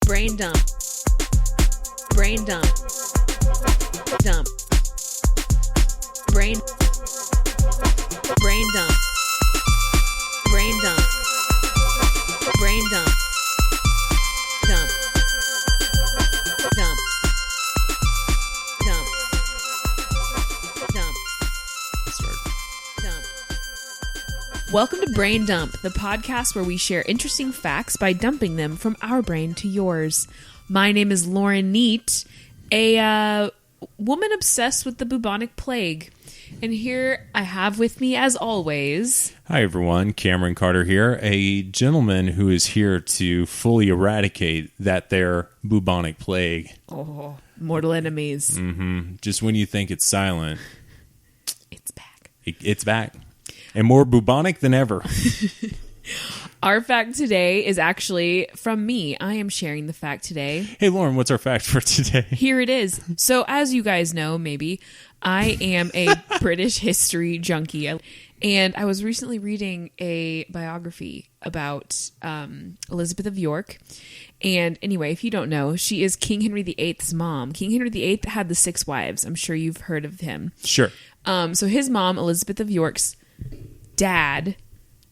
Brain dump. Brain dump. Dump. Brain. Brain dump. Brain dump. Brain dump. Dump. Dump. Dump. Dump. Dump. Welcome to Brain Dump, the podcast where we share interesting facts by dumping them from our brain to yours. My name is Lauren Neat, a woman obsessed with the bubonic plague. And here I have with me, as always... Hi, everyone. Cameron Carter here, a gentleman who is here to fully eradicate that there bubonic plague. Oh, mortal enemies. Just when you think it's silent, It's back. it's back. And more bubonic than ever. Our fact today is actually from me. I am sharing the fact today. Hey, Lauren, what's our fact for today? Here it is. So, as you guys know, maybe, I am a British history junkie. And I was recently reading a biography about Elizabeth of York. And anyway, if you don't know, she is King Henry VIII's mom. King Henry VIII had the 6 wives. I'm sure you've heard of him. Sure. So his mom, Elizabeth of York's dad,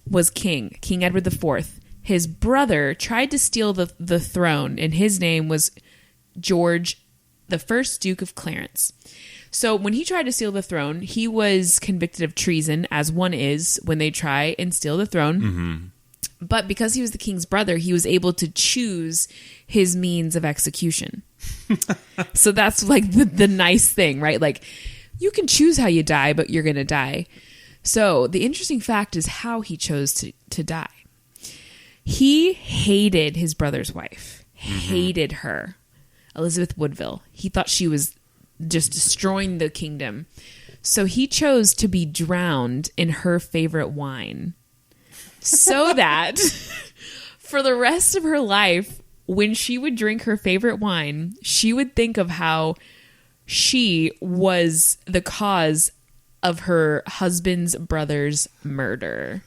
was king, King Edward IV. His brother tried to steal the throne, and his name was George, the first Duke of Clarence. So when he tried to steal the throne, he was convicted of treason, as one is when they try and steal the throne. Mm-hmm. But because he was the king's brother, he was able to choose his means of execution. So that's like the nice thing, right? Like, you can choose how you die, but you're going to die. So the interesting fact is how he chose to die. He hated his brother's wife, hated her, Elizabeth Woodville. He thought she was just destroying the kingdom. So he chose to be drowned in her favorite wine so that for the rest of her life, when she would drink her favorite wine, she would think of how she was the cause of her husband's brother's murder.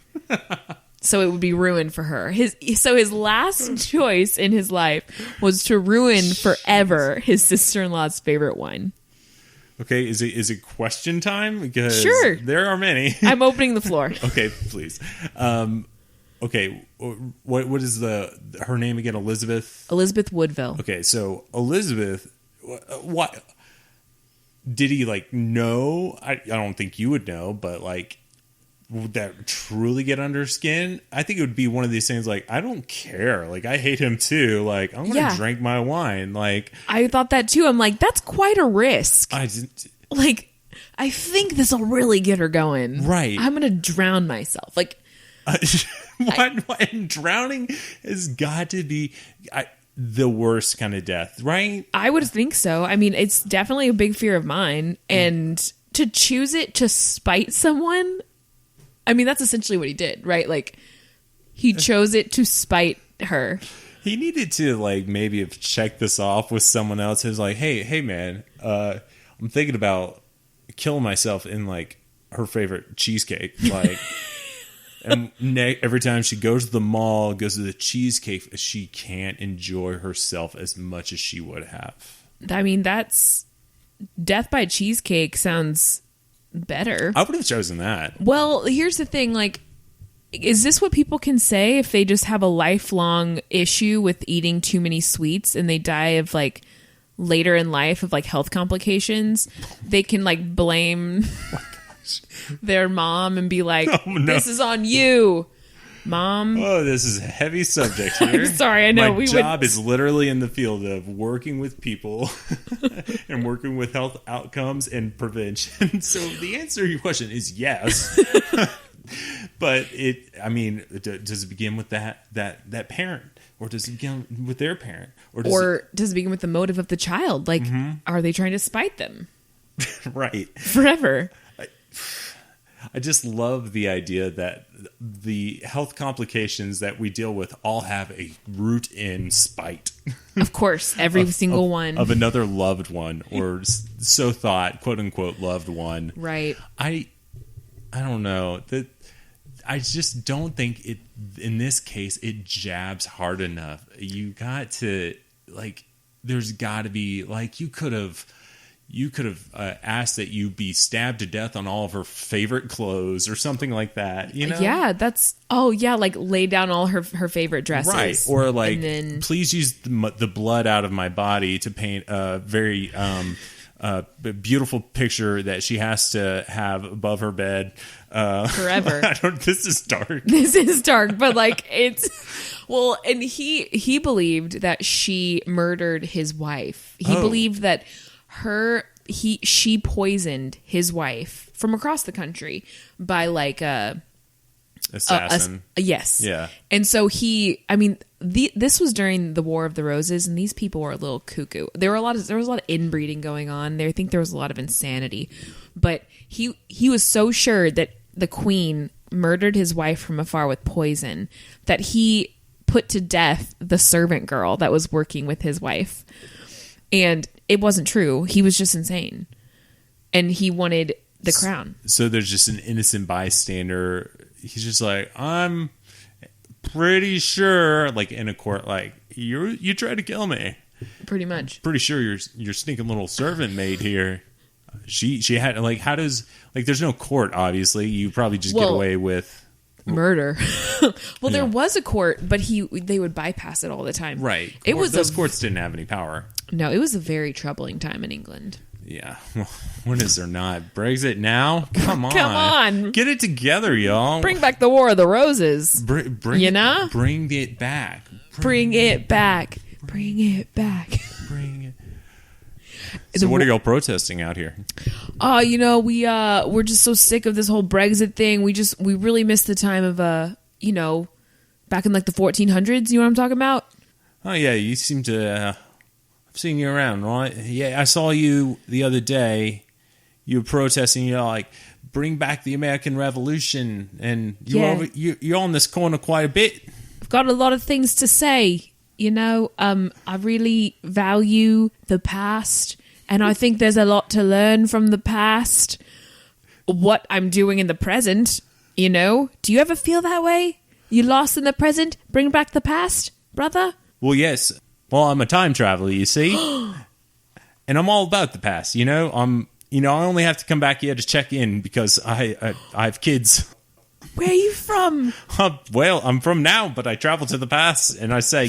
So it would be ruined for her. His last choice in his life was to ruin forever his sister-in-law's favorite wine. Okay, is it question time? Because Sure. there are many. I'm opening the floor. Okay, please. Okay, what is her name again? Elizabeth? Elizabeth Woodville. Okay, so Elizabeth, what did he know? I don't think you would know, but would that truly get under skin? I think it would be one of these things I don't care. I hate him too. I'm going to drink my wine. I thought that too. I'm like, that's quite a risk. I think this will really get her going. Right. I'm going to drown myself. And drowning has got to be the worst kind of death, right? I would think so. I mean, it's definitely a big fear of mine. And to choose it to spite someone, I mean, that's essentially what he did, right? He chose it to spite her. He needed to maybe have checked this off with someone else who's hey man, I'm thinking about killing myself in her favorite cheesecake. And every time she goes to the mall, goes to the cheesecake, she can't enjoy herself as much as she would have. I mean, that's death by cheesecake sounds better. I would have chosen that. Well, here's the thing. Is this what people can say if they just have a lifelong issue with eating too many sweets and they die of later in life of health complications? They can blame their mom and be like, oh, no. This is on you, Mom. Oh, this is a heavy subject here. I'm sorry, I know. My job is literally in the field of working with people and working with health outcomes and prevention. So the answer to your question is yes. But does it begin with that parent? Or does it begin with their parent? Or does it begin with the motive of the child? Are they trying to spite them? Right. Forever. I just love the idea that the health complications that we deal with all have a root in spite. Of course, every single one. Of another loved one, or so thought, quote unquote, loved one. Right. I don't know. I just don't think it, in this case, it jabs hard enough. You got to like there's got to be like you could have asked that you be stabbed to death on all of her favorite clothes or something like that, you know? Yeah, like lay down all her favorite dresses. Right. Or like, and then, please use the blood out of my body to paint a very beautiful picture that she has to have above her bed. Forever. This is dark. This is dark, but like it's... Well, and he believed that she murdered his wife. He believed that she poisoned his wife from across the country by like a assassin. Yes. Yeah. And so this was during the War of the Roses, and these people were a little cuckoo. There was a lot of inbreeding going on there. I think there was a lot of insanity, but he was so sure that the queen murdered his wife from afar with poison that he put to death the servant girl that was working with his wife. And it wasn't true. He was just insane. And he wanted the crown. So there's just an innocent bystander. He's just like, I'm pretty sure, like in a court, like, you tried to kill me. Pretty much. Pretty sure your sneaking little servant maid here. She had, like, how does, like, there's no court, obviously. You probably just get away with murder. Well, there was a court, but they would bypass it all the time. Right. Those courts didn't have any power. No, it was a very troubling time in England. Yeah. When is there not? Brexit now? Come on. Come on. Get it together, y'all. Bring back the War of the Roses. You know? Bring it back. Bring it back. Bring it back. Bring it. So what are y'all protesting out here? We're just so sick of this whole Brexit thing. We really miss the time of back in like the 1400s. You know what I'm talking about? Oh yeah, you seem to. I've seen you around, right? Yeah, I saw you the other day. You were protesting. You're like, bring back the American Revolution, and you're on this corner quite a bit. I've got a lot of things to say. I really value the past, and I think there's a lot to learn from the past. What I'm doing in the present, do you ever feel that way? You lost in the present? Bring back the past, brother? Well, yes. Well, I'm a time traveler, you see, and I'm all about the past. I only have to come back here to check in because I have kids. Where are you from? Well, I'm from now, but I travel to the past, and I say,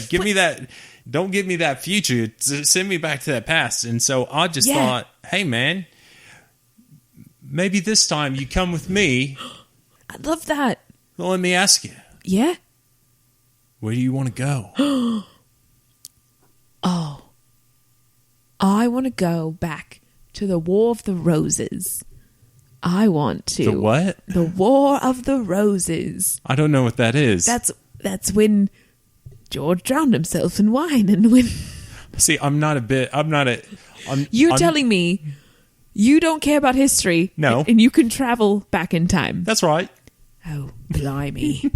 don't give me that future. Send me back to that past. And so I just thought, hey, man, maybe this time you come with me. I love that. Well, let me ask you. Yeah? Where do you want to go? Oh. I want to go back to the War of the Roses. I want to. The what? The War of the Roses. I don't know what that is. That's when George drowned himself in wine and when... See, You're telling me you don't care about history. No. And you can travel back in time. That's right. Oh, blimey.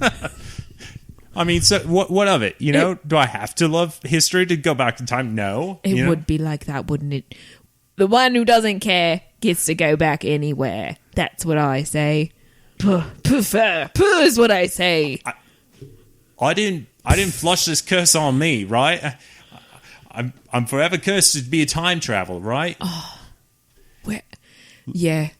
I mean, so what of it? Do I have to love history to go back in time? No. It would be like that, wouldn't it? The one who doesn't care gets to go back anywhere. That's what I say. Puh is what I say. I didn't flush this curse on me, right? I'm forever cursed to be a time traveler, right? Oh, yeah.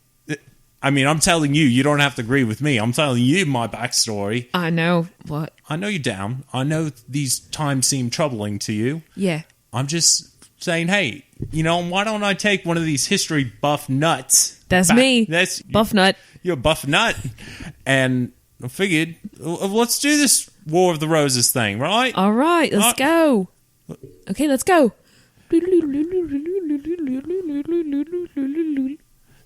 I mean, I'm telling you, you don't have to agree with me. I'm telling you my backstory. I know. What? I know you're down. I know these times seem troubling to you. Yeah. I'm just saying, hey, why don't I take one of these history buff nuts? That's back? me. That's buff nut. You're a buff nut. And I figured, let's do this War of the Roses thing, right? All right, let's go. Okay, let's go.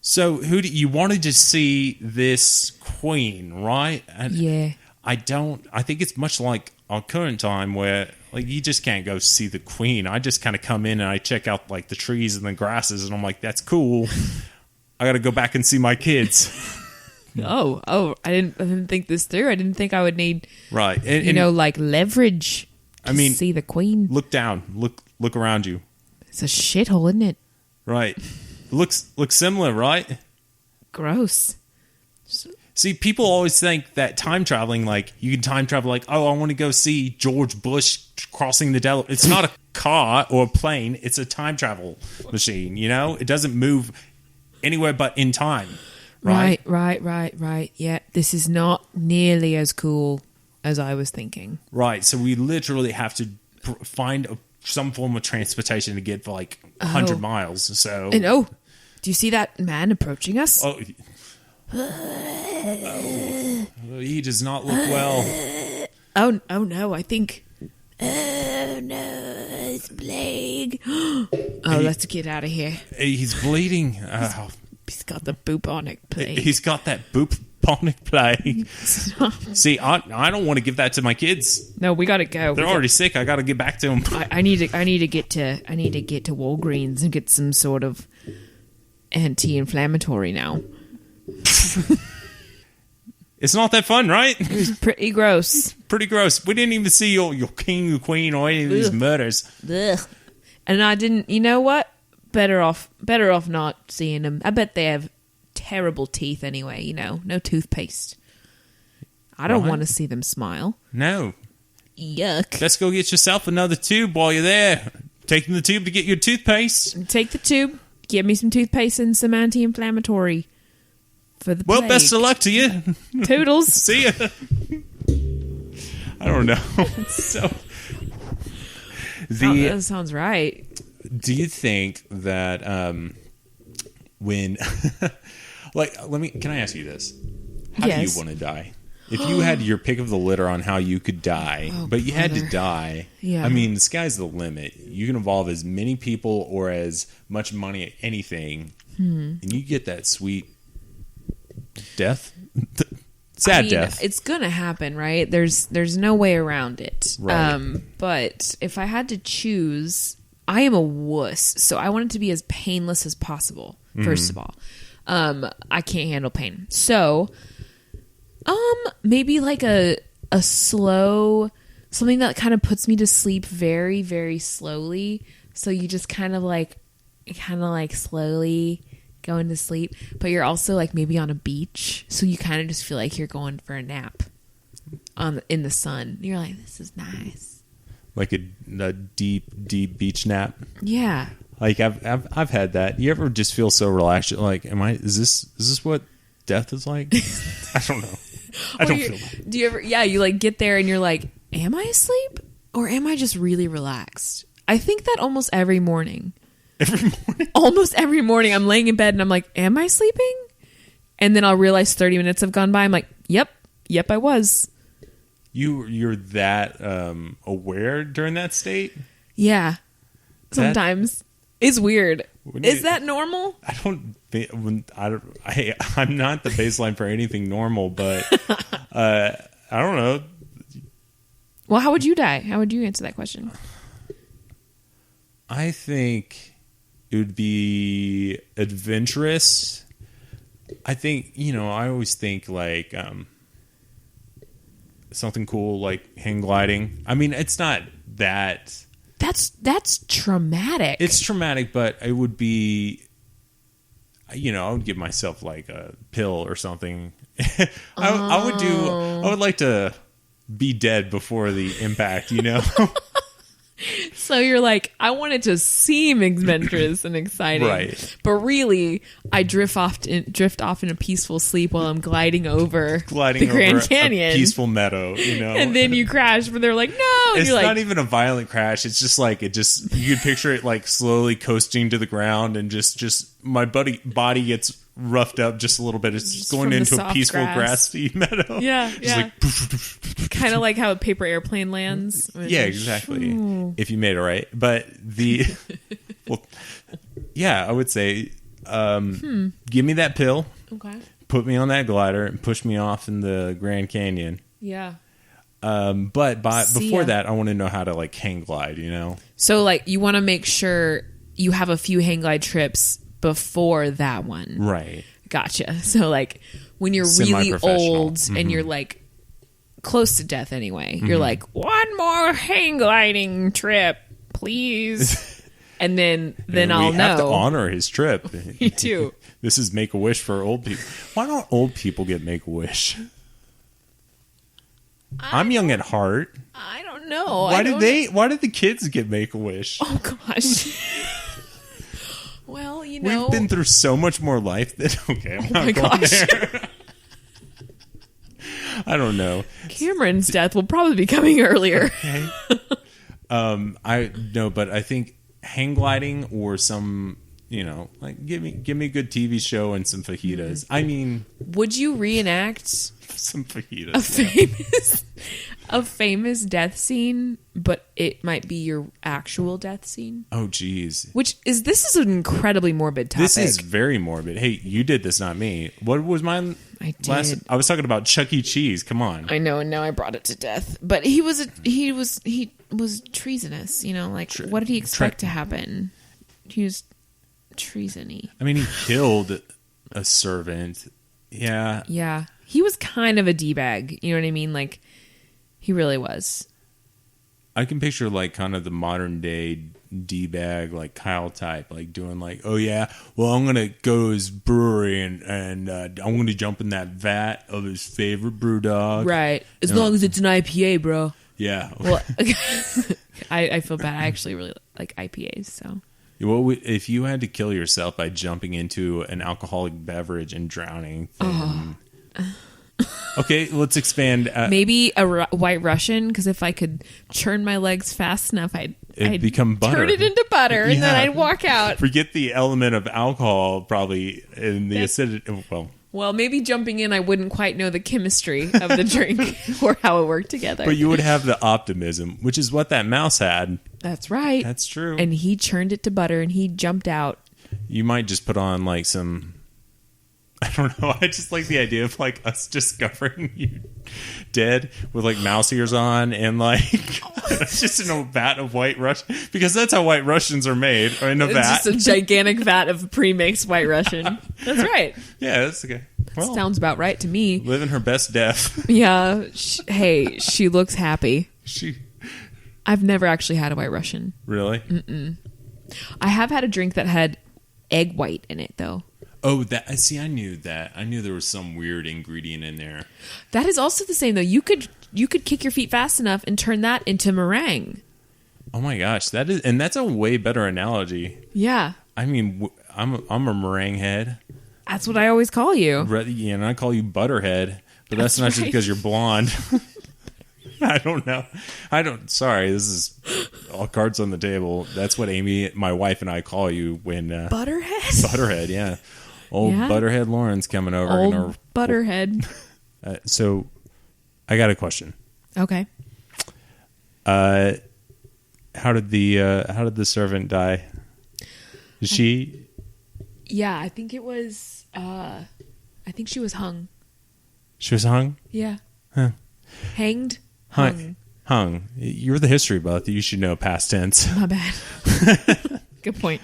So, who do you wanted to see this queen, right? And yeah. I think it's much like our current time where like you just can't go see the queen. I just kind of come in and I check out like the trees and the grasses and I'm like, that's cool. I got to go back and see my kids. Oh, I didn't think this through. I didn't think I would need right. Like leverage to see the queen. Look down. Look around you. It's a shithole, isn't it? Right. Looks similar, right? Gross. See, people always think that time traveling, like, you can time travel, like, oh, I want to go see George Bush crossing the Delaware. It's not a car or a plane. It's a time travel machine, you know? It doesn't move anywhere but in time, right? Right. Yeah, this is not nearly as cool as I was thinking. Right. So we literally have to find some form of transportation to get for like 100 miles. So. And do you see that man approaching us? Oh, he does not look well. Oh no, I think... Oh no, it's plague. Let's get out of here. He's bleeding. He's got the bubonic plague. He's got that bubonic plague. See, I don't want to give that to my kids. No, we gotta go. They're already sick. I gotta get back to them. I need to get to Walgreens and get some sort of anti-inflammatory now. It's not that fun, right? It was pretty gross. Pretty gross. We didn't even see your king or queen or any of these murders. Ugh. And I didn't. You know what? Better off not seeing them. I bet they have terrible teeth anyway. You know, no toothpaste. I don't want to see them smile. No. Yuck. Let's go get yourself another tube while you're there. Taking the tube to get your toothpaste. Take the tube. Give me some toothpaste and some anti-inflammatory for the plague. Best of luck to you. Toodles. See ya. I don't know. So, that sounds right. Do you think that when, can I ask you this? How do you want to die? If you had your pick of the litter on how you could die, but you had to die, I mean, the sky's the limit. You can involve as many people or as much money, anything, and you get that sweet death. Sad death. It's gonna happen, right? There's no way around it. Right. But if I had to choose, I am a wuss, so I want it to be as painless as possible. First of all, I can't handle pain, so maybe like a slow, something that kind of puts me to sleep very, very slowly. So you just kind of like slowly go into sleep, but you're also like maybe on a beach, so you kind of just feel like you're going for a nap in the sun. You're like, this is nice, like a deep beach nap. Yeah, like I've had that. You ever just feel so relaxed? Like, is this what death is like? I don't know. I don't feel that. Do you ever? Yeah, you like get there and you're like, am I asleep or am I just really relaxed? I think that almost every morning. Every morning? Almost every morning I'm laying in bed and I'm like, am I sleeping? And then I'll realize 30 minutes have gone by. I'm like, yep, I was. You're that aware during that state? Yeah. Sometimes. It's weird. Is that normal? I don't think I'm not the baseline for anything normal, but I don't know. Well, how would you die? How would you answer that question? I think it would be adventurous. I think, I always think like something cool like hang gliding. I mean, it's not that. That's traumatic. It's traumatic, but it would be, I would give myself like a pill or something. I would like to be dead before the impact, So you're like, I want it to seem adventurous and exciting, right? But really, I drift off in a peaceful sleep while I'm gliding over the Grand Canyon, a peaceful meadow, And then you crash, but they're like, no. And it's not even a violent crash. It's just like you could picture it like slowly coasting to the ground, and just my body gets roughed up just a little bit. It's just going into a peaceful grassy meadow. Yeah, kind of like how a paper airplane lands. Yeah, exactly. If you made it right, but I would say, give me that pill. Okay. Put me on that glider and push me off in the Grand Canyon. Yeah. But before that, I want to know how to like hang glide. So like you want to make sure you have a few hang glide trips before that one. Right. Gotcha. So like when you're really old and you're like close to death anyway, you're like, one more hang gliding trip, please. And then I'll know. We have to honor his trip. Me too. This is Make-A-Wish for old people. Why don't old people get Make-A-Wish? I'm young at heart. I don't don't know. Why did the kids get Make-A-Wish? Oh gosh. Well, you know, We've been through so much more life that I'm not my going gosh. there. I don't know. Cameron's death will probably be coming earlier. Okay. But I think hang gliding or some, like give me a good TV show and some fajitas. I mean, Would you reenact some fajitas. a famous death scene, but it might be your actual death scene? Oh, geez. This is an incredibly morbid topic. This is very morbid. Hey, you did this, not me. What was mine? I did. I was talking about Chuck E. Cheese. Come on. I know, and now I brought it to death. But he was treasonous. What did he expect to happen? He was treasony. I mean, he killed a servant. Yeah. Yeah, he was kind of a d-bag. You know what I mean? Like, he really was. I can picture like kind of the modern day D-bag, like Kyle type, like doing like, oh yeah, well I'm gonna go to his brewery and I'm gonna jump in that vat of his favorite brew dog. Right. As long as it's an IPA, bro. Yeah. Well, I feel bad. I actually really like IPAs, so. Well, if you had to kill yourself by jumping into an alcoholic beverage and drowning, then... Okay, let's expand. Maybe a White Russian, because if I could churn my legs fast enough, I'd become butter. Turn it into butter, and then I'd walk out. Forget the element of alcohol, probably, in the acidity. Well, maybe jumping in, I wouldn't quite know the chemistry of the drink or how it worked together. But you would have the optimism, which is what that mouse had. That's right. That's true. And he churned it to butter, and he jumped out. You might just put on like some... I don't know. I just like the idea of like us discovering you dead with like mouse ears on and like just in a vat of White Russian, because that's how White Russians are made, or in a vat. It's just a gigantic vat of pre-mixed White Russian. That's right. Yeah, that's okay. Well, sounds about right to me. Living her best death. Yeah. Hey, she looks happy. She. I've never actually had a White Russian. Really? Mm-mm. I have had a drink that had egg white in it, though. Oh, I knew that. I knew there was some weird ingredient in there. That is also the same, though. You could kick your feet fast enough and turn that into meringue. Oh my gosh, that's a way better analogy. Yeah. I mean, I'm a meringue head. That's what I always call you. And I call you Butterhead, but that's not right. just because you're blonde. I don't know. Sorry, this is all cards on the table. That's what Amy, my wife, and I call you when... Butterhead? Butterhead, yeah. Old Butterhead Lauren's coming over. Old Butterhead. So, I got a question. Okay. How did the servant die? Is she... Yeah, I think it was... I think she was hung. She was hung? Yeah. Huh. Hanged? Hung. You're the history buff. You should know past tense. My bad. Good point.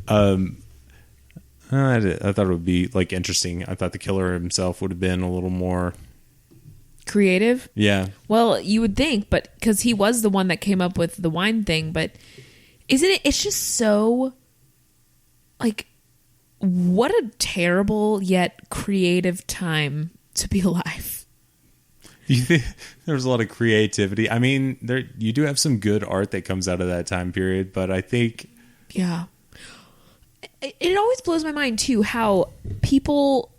I thought it would be like interesting. I thought the killer himself would have been a little more creative. Yeah. Well, you would think, but because he was the one that came up with the wine thing. But isn't it? It's just so like, what a terrible yet creative time to be alive. You think there's a lot of creativity? I mean, you do have some good art that comes out of that time period, but I think... Yeah. It always blows my mind, too, how people...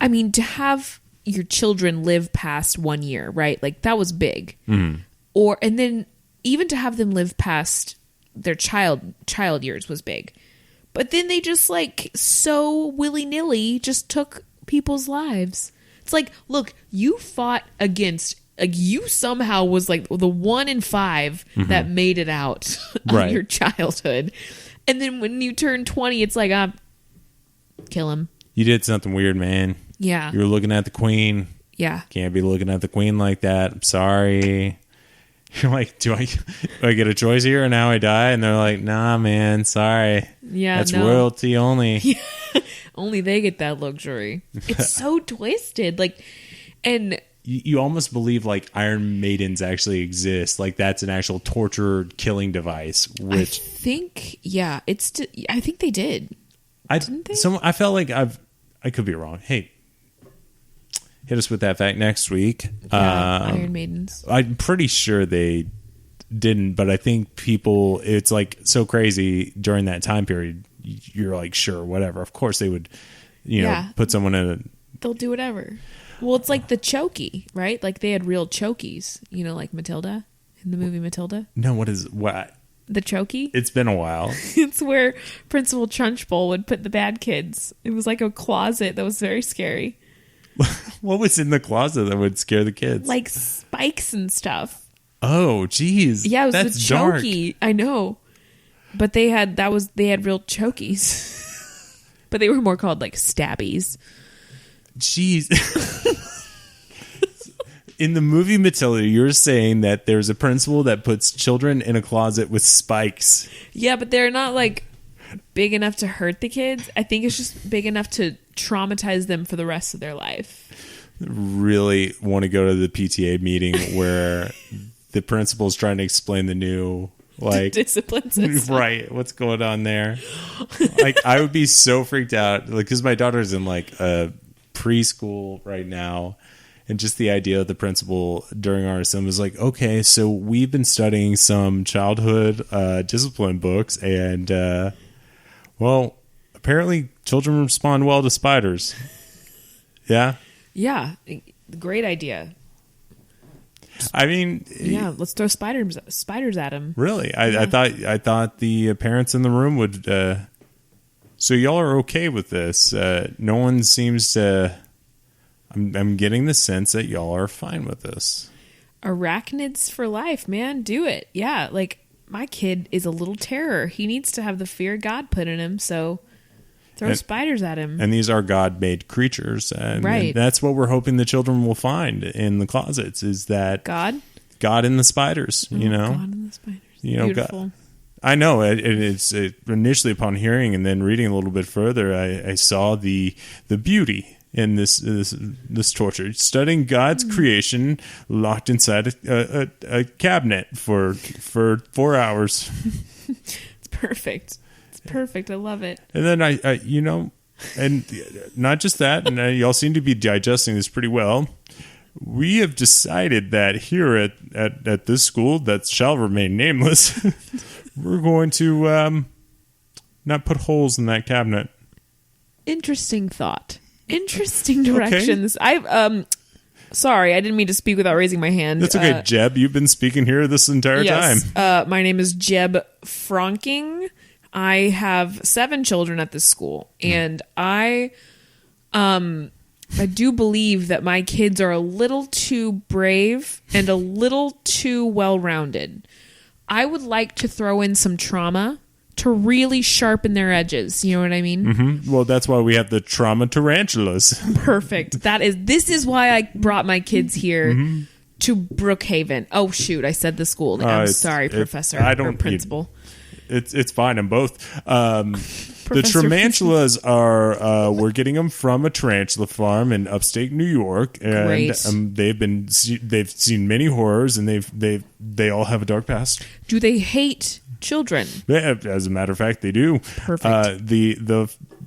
I mean, to have your children live past 1 year, right? Like, that was big. Mm-hmm. And then even to have them live past their child years was big. But then they just, like, so willy-nilly just took people's lives. It's like, look, you fought against, like, you somehow was like the 1 in 5 that made it out of your childhood. And then when you turn 20, it's like, kill him. You did something weird, man. Yeah. You were looking at the queen. Yeah. Can't be looking at the queen like that. I'm sorry. You're like, do I get a choice here or now I die? And they're like, nah, man, sorry. Yeah, that's royalty only. Only they get that luxury. It's so twisted. Like, and you almost believe like Iron Maidens actually exist. Like that's an actual torture killing device. Which I think, yeah, I think they did. Didn't they? I felt like I could be wrong. Hey, hit us with that fact next week. Yeah, Iron Maidens. I'm pretty sure they didn't, but I think people, it's like so crazy during that time period. You're like, sure, whatever. Of course they would, put someone in a... They'll do whatever. Well, it's like the chokey, right? Like they had real chokies, like Matilda in the movie Matilda. No, what? The chokey? It's been a while. It's where Principal Trunchbull would put the bad kids. It was like a closet that was very scary. What was in the closet that would scare the kids? Like spikes and stuff. Oh, geez. Yeah, it was That's the dark. chokey. I know. But they had real chokies. But they were more called like stabbies. Jeez. In the movie Matilda, you're saying that there's a principal that puts children in a closet with spikes. Yeah, but they're not like big enough to hurt the kids. I think it's just big enough to traumatize them for the rest of their life. Really want to go to the PTA meeting where the principal's trying to explain the new discipline system. Right, what's going on there. Like I would be so freaked out, like, because my daughter's in like a preschool right now, and just the idea of the principal during RSM was like, okay, so we've been studying some childhood discipline books, and well, apparently children respond well to spiders. Yeah Great idea. I mean, yeah, let's throw spiders at him. Really? I thought the parents in the room would. So y'all are okay with this? No one seems to. I'm getting the sense that y'all are fine with this. Arachnids for life, man. Do it. Yeah, like my kid is a little terror. He needs to have the fear God put in him. So throw spiders at him. And these are God-made creatures, and that's what we're hoping the children will find in the closets. Is that God in the spiders? God in the spiders. Beautiful. God. I know. It's initially upon hearing and then reading a little bit further, I saw the beauty in this torture, studying God's creation locked inside a cabinet for 4 hours. It's perfect. Perfect. I love it. And then I and not just that, and y'all seem to be digesting this pretty well. We have decided that here at this school that shall remain nameless, we're going to not put holes in that cabinet. Interesting thought. Interesting directions. Okay. Sorry, I didn't mean to speak without raising my hand. That's okay, Jeb. You've been speaking here this entire time. My name is Jeb Franking. I have 7 children at this school, and I do believe that my kids are a little too brave and a little too well-rounded. I would like to throw in some trauma to really sharpen their edges. You know what I mean? Mm-hmm. Well, that's why we have the trauma tarantulas. Perfect. This is why I brought my kids here to Brookhaven. Oh, shoot. I said the school. I'm sorry, Professor. Or Principal. It's fine. I'm both. The tarantulas are we're getting them from a tarantula farm in upstate New York, and they've seen many horrors, and they all have a dark past. Do they hate children? Yeah, as a matter of fact, they do. Perfect.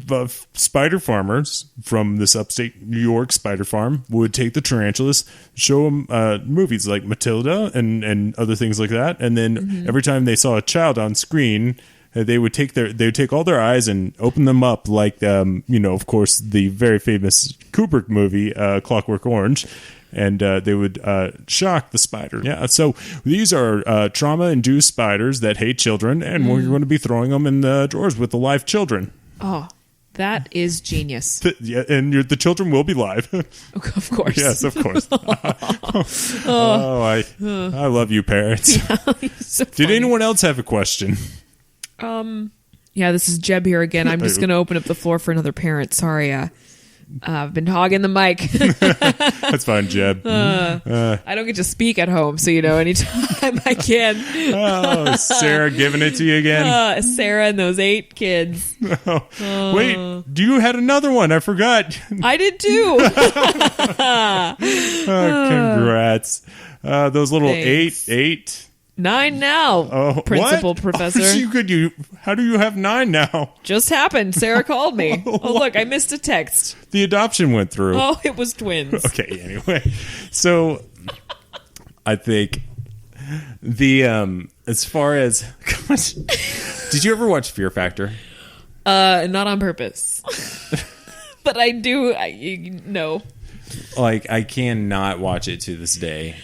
The spider farmers from this upstate New York spider farm would take the tarantulas, show them movies like Matilda and other things like that, and then every time they saw a child on screen, they would take all their eyes and open them up like of course the very famous Kubrick movie Clockwork Orange. And they would shock the spider. Yeah, so these are trauma-induced spiders that hate children, and we're going to be throwing them in the drawers with the live children. Oh, that is genius. Yeah, and the children will be live. Of course. Yes, of course. I love you, parents. So Did anyone else have a question? Yeah, this is Jeb here again. I'm just going to open up the floor for another parent. Sorry, I've been hogging the mic. That's fine, Jeb. I don't get to speak at home, so anytime I can. Oh, Sarah giving it to you again? Sarah and those 8 kids. Wait, you had another one. I forgot. I did too. Congrats. Those little Thanks. 8. 9 now, Principal Professor. How do you have 9 now? Just happened. Sarah called me. Oh, look, I missed a text. The adoption went through. Oh, it was twins. Okay, anyway. So, I think As far as gosh, did you ever watch Fear Factor? Not on purpose. But I do. No. Like, I cannot watch it to this day.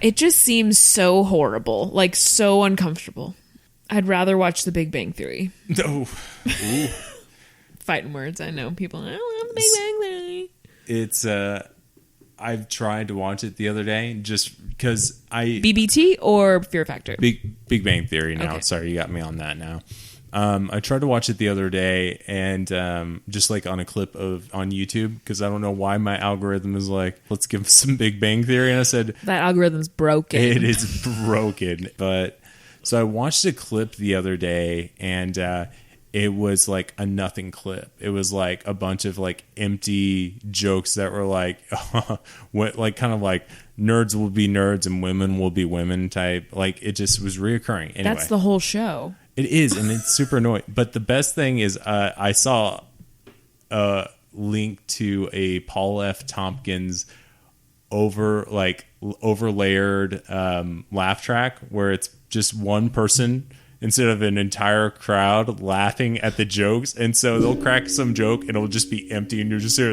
It just seems so horrible, like so uncomfortable. I'd rather watch The Big Bang Theory. No. Ooh. Fighting words. I know people. I don't love The Big Bang Theory. It's I've tried to watch it the other day just because BBT or Fear Factor? Big Bang Theory now. Okay. Sorry, you got me on that now. I tried to watch it the other day and just like on a clip on YouTube because I don't know why my algorithm is like, let's give some Big Bang Theory. And I said, that algorithm's broken. it is broken. But so I watched a clip the other day and it was like a nothing clip. It was like a bunch of like empty jokes that were like, what, like kind of like nerds will be nerds and women will be women type. Like it just was reoccurring. Anyway. That's the whole show. It is, and it's super annoying. But the best thing is I saw a link to a Paul F. Tompkins overlayered laugh track where it's just one person instead of an entire crowd laughing at the jokes. And so they'll crack some joke and it'll just be empty and you're just here.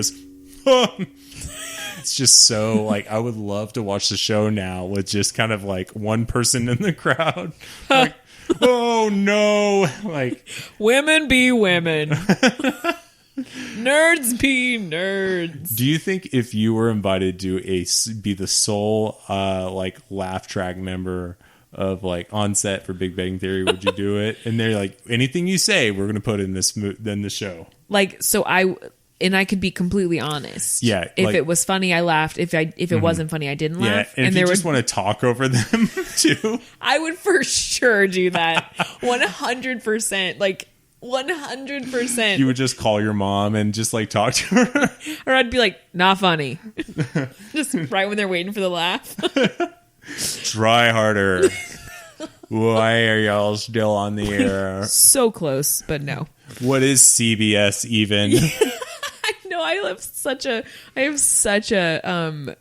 It's just so like I would love to watch the show now with just kind of like one person in the crowd. Like, oh no, like women be women. Nerds be nerds. Do you think if you were invited to be the sole like laugh track member of like on set for Big Bang Theory, would you do it? And they're like, anything you say, we're gonna put in the show. Like, so I could be completely honest. Yeah. If like, it was funny, I laughed. If it wasn't funny, I didn't laugh. Yeah. And if you just want to talk over them too, I would for sure do that. 100%. Like 100%. You would just call your mom and just like talk to her, or I'd be like, not funny. Just right when they're waiting for the laugh. Try harder. Why are y'all still on the air? So close, but no. What is CBS even? No, I have such a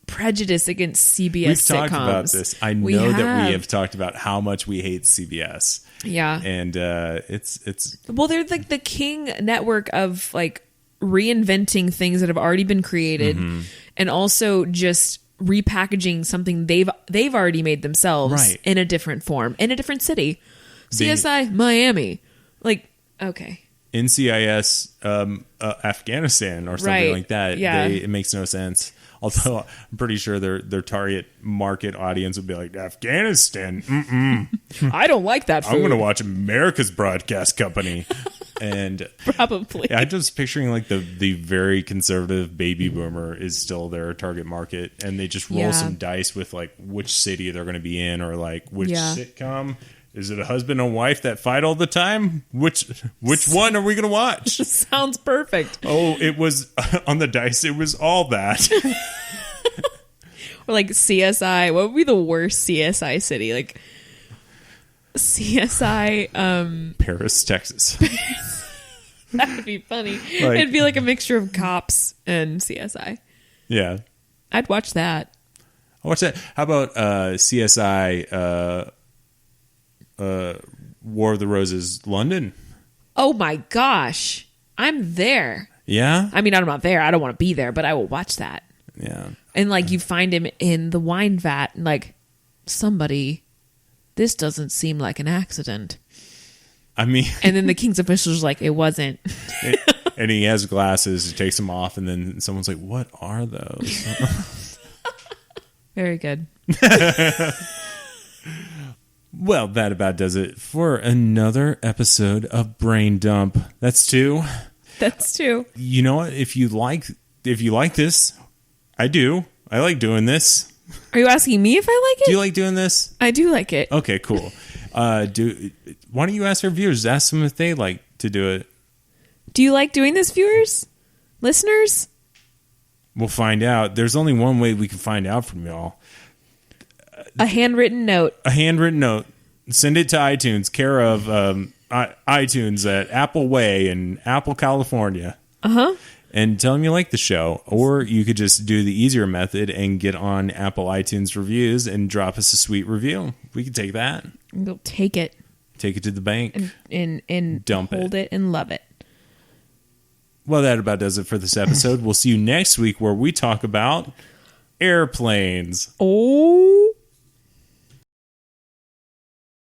prejudice against CBS We've sitcoms. talked about this. I know that we have talked about how much we hate CBS. Yeah, and it's well, they're like the king network of like reinventing things that have already been created, and also just repackaging something they've already made themselves in a different form in a different city. CSI Miami, like okay. NCIS Afghanistan or something like that. Yeah. It makes no sense. Although I'm pretty sure their target market audience would be like, Afghanistan? Mm-mm. I don't like that food. I'm going to watch America's Broadcast Company. And probably. I'm just picturing like the very conservative baby boomer is still their target market. And they just roll some dice with like which city they're going to be in or like which sitcom. Is it a husband and wife that fight all the time? Which one are we going to watch? Sounds perfect. Oh, it was on the dice. It was all that. Or like CSI. What would be the worst CSI city? Like CSI. Paris, Texas. That would be funny. It'd be like a mixture of Cops and CSI. Yeah. I'd watch that. I'll watch that. How about CSI... War of the Roses, London. Oh my gosh. I'm there. Yeah? I mean, I'm not there. I don't want to be there, but I will watch that. Yeah. And like you find him in the wine vat and like somebody, this doesn't seem like an accident. I mean. And then the king's official's like, it wasn't. And he has glasses, he takes them off, and then someone's like, what are those? Very good. Well, that about does it for another episode of Brain Dump. That's two. That's two. You know what? If you like this, I do. I like doing this. Are you asking me if I like it? Do you like doing this? I do like it. Okay, cool. Why don't you ask our viewers? Ask them if they like to do it. Do you like doing this, viewers? Listeners? We'll find out. There's only one way we can find out from y'all. A handwritten note. A handwritten note. Send it to iTunes, care of iTunes at Apple Way in Apple, California. Uh-huh. and tell them you like the show. Or you could just do the easier method and get on Apple iTunes reviews and drop us a sweet review. We could take that. We'll take it. Take it to the bank. And dump hold it and love it. Well, that about does it for this episode. We'll see you next week where we talk about airplanes. Oh.